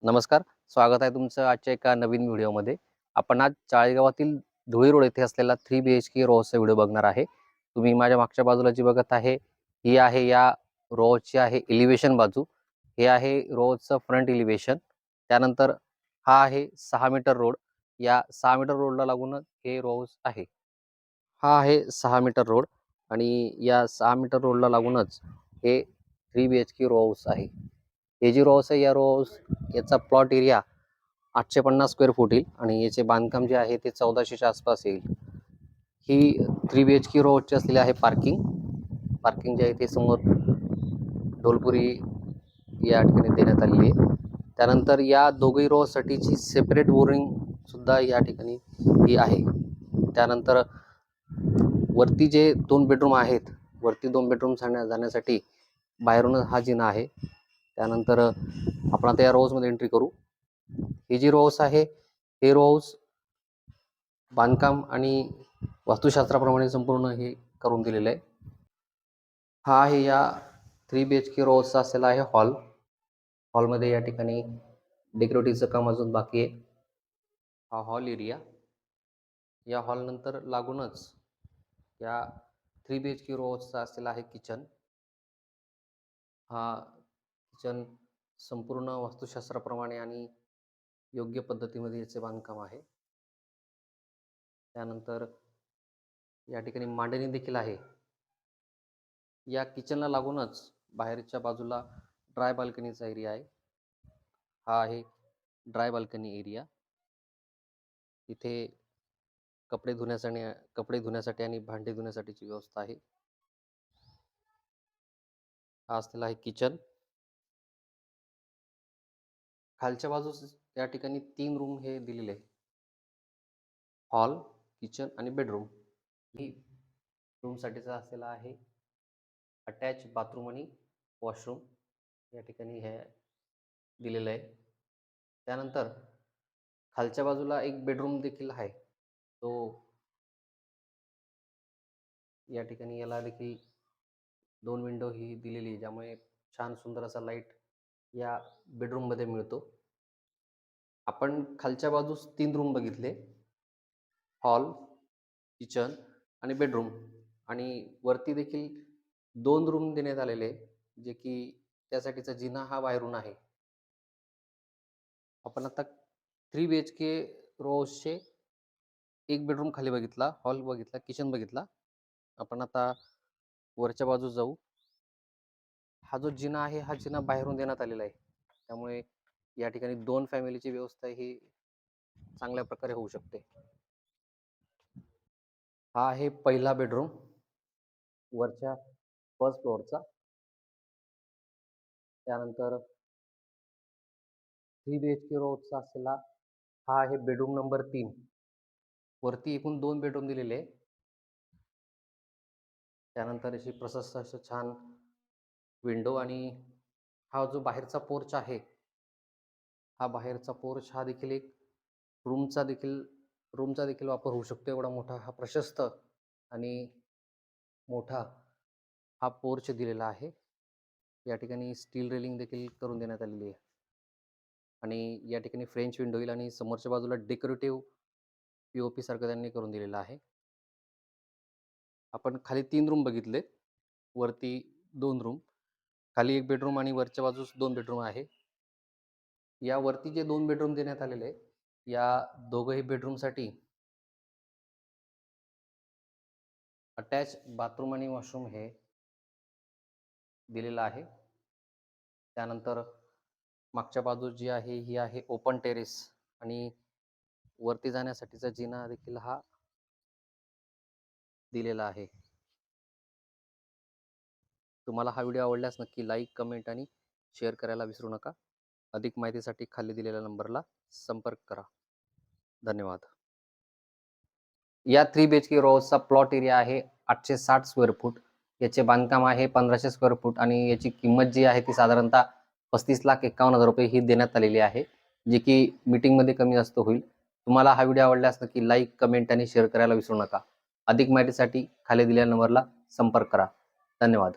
नमस्कार. स्वागत आहे तुमचं आजच्या एका नवीन व्हिडिओमध्ये. आपण आज चाळीसगावातील धुळे रोड येथे असलेला 3 BHK रोजचा व्हिडिओ बघणार आहे. तुम्ही माझ्या मागच्या बाजूला जी बघत आहे, ही आहे या रोजची आहे एलिव्हेशन बाजू. हे आहे रोजचं फ्रंट एलिव्हेशन. त्यानंतर हा आहे 6 मीटर रोड. या 6 मीटर रोडला लागूनच हे रोज आहे. हा आहे 6 मीटर रोड आणि या 6 मीटर रोडला लागूनच हे 3 BHK रोज आहे. हे जी रोज आहे या रोज याचा प्लॉट एरिया 850 स्क्वेअर फूट येईल आणि याचे बांधकाम जे आहे ते 1400च्या आसपास येईल. ही 3 BHK रोडची असलेली आहे पार्किंग. पार्किंग जे आहे ते समोर ढोलपुरी या ठिकाणी देण्यात आलेली आहे. त्यानंतर या दोघही रोजसाठीची सेपरेट बोरिंग सुद्धा या ठिकाणी ही आहे. त्यानंतर वरती जे 2 बेडरूम आहेत, वरती 2 बेडरूम जाण्यासाठी बाहेरूनच हा जिना आहे. त्यानंतर आपण आता या रोजमध्ये एंट्री करू. ही जी रोज आहे हे रोज बांधकाम आणि वास्तुशास्त्राप्रमाणे संपूर्ण हे करून दिलेलं आहे. हा आहे या 3 BHK रोजचा असलेला आहे हॉल. हॉलमध्ये या ठिकाणी डेकोरेटिव्हचं काम अजून बाकी आहे. हा हॉल एरिया. या हॉल नंतर लागूनच या 3 BHK रोजचा असलेला आहे किचन. हा किचन संपूर्ण वास्तुशास्त्राप्रमाणे आणि योग्य पद्धतीमध्ये याचे बांधकाम आहे. त्यानंतर या ठिकाणी मांडणी देखील आहे. या किचनला लागूनच बाहेरच्या बाजूला ड्राय बाल्कनीचा एरिया आहे. हा आहे ड्राय बाल्कनी एरिया. इथे कपडे धुण्यासाठी आणि भांडे धुण्यासाठीची व्यवस्था आहे. हा असलेला आहे किचन. खालच्या बाजूस या ठिकाणी 3 रूम हे दिलेले आहे. हॉल, किचन आणि बेडरूम. ही रूमसाठीचा असलेला आहे अटॅच बाथरूम आणि वॉशरूम या ठिकाणी हे दिलेलं आहे. त्यानंतर खालच्या बाजूला एक बेडरूम देखील आहे. तो या ठिकाणी याला देखील 2 विंडो ही दिलेली आहे, ज्यामुळे छान सुंदर असा लाईट या बेडरूममध्ये मिळतो. आपण खालच्या बाजूस 3 रूम बघितले. हॉल, किचन आणि बेडरूम आणि वरती देखील 2 रूम देण्यात आलेले, जे की त्यासाठीचा जिना हा बाहेरून आहे. आपण आता 3 BHK रोजचे एक बेडरूम खाली बघितला, हॉल बघितला, किचन बघितला. आपण आता वरच्या बाजूस जाऊ. हा जो जिना आहे हा जिना बाहेरून देण्यात आलेला आहे, त्यामुळे या ठिकाणी 2 फॅमिलीची व्यवस्था ही चांगल्या प्रकारे होऊ शकते. हा आहे पहिला बेडरूम वरच्या फर्स्ट फ्लोअरचा. त्यानंतर 3 BHK रोजचा असलेला हा आहे बेडरूम नंबर 3. वरती एकूण 2 बेडरूम दिलेले आहे. त्यानंतर अशी प्रशस्त असं छान विंडो आणि हा जो बाहेरचा पोर्च आहे, हा बाहेरचा पोर्च हा देखील एक रूमचा देखील वापर होऊ शकतो. एवढा मोठा हा प्रशस्त आणि मोठा हा पोर्च दिलेला आहे. या ठिकाणी स्टील रेलिंग देखील करून देण्यात आलेली आहे आणि या ठिकाणी फ्रेंच विंडो येईल आणि समोरच्या बाजूला डेकोरेटिव्ह POP सारखं त्यांनी करून दिलेलं आहे. आपण खाली 3 रूम बघितले, वरती 2 रूम, खाली 1 बेडरूम आणि वरच्या बाजूस 2 बेडरूम आहे. या वरती जे 2 बेडरूम देण्यात आलेले आहे, या दोघंही बेडरूमसाठी अटॅच बाथरूम आणि वॉशरूम हे दिलेलं आहे. त्यानंतर मागच्या बाजूस जी आहे ही आहे ओपन टेरेस आणि वरती जाण्यासाठीचा जिना देखील हा दिलेला आहे. तुम्हाला हा व्हिडिओ आवडल्यास नक्की लाईक, कमेंट आणि शेअर करायला विसरू नका. अधिक माहितीसाठी खाली दिलेल्या नंबरला संपर्क करा. धन्यवाद. या 3 BHK रोजचा प्लॉट एरिया आहे 860 स्क्वेअर फूट. याचे बांधकाम आहे 1500 स्क्वेअर फूट आणि याची किंमत जी आहे ती साधारणतः 35,51,000 रुपये ही देण्यात आलेली आहे, जे की मीटिंगमध्ये कमी जास्त होईल. तुम्हाला हा व्हिडिओ आवडल्यास नक्की लाईक, कमेंट आणि शेअर करायला विसरू नका. अधिक माहितीसाठी खाली दिलेल्या नंबरला संपर्क करा. धन्यवाद.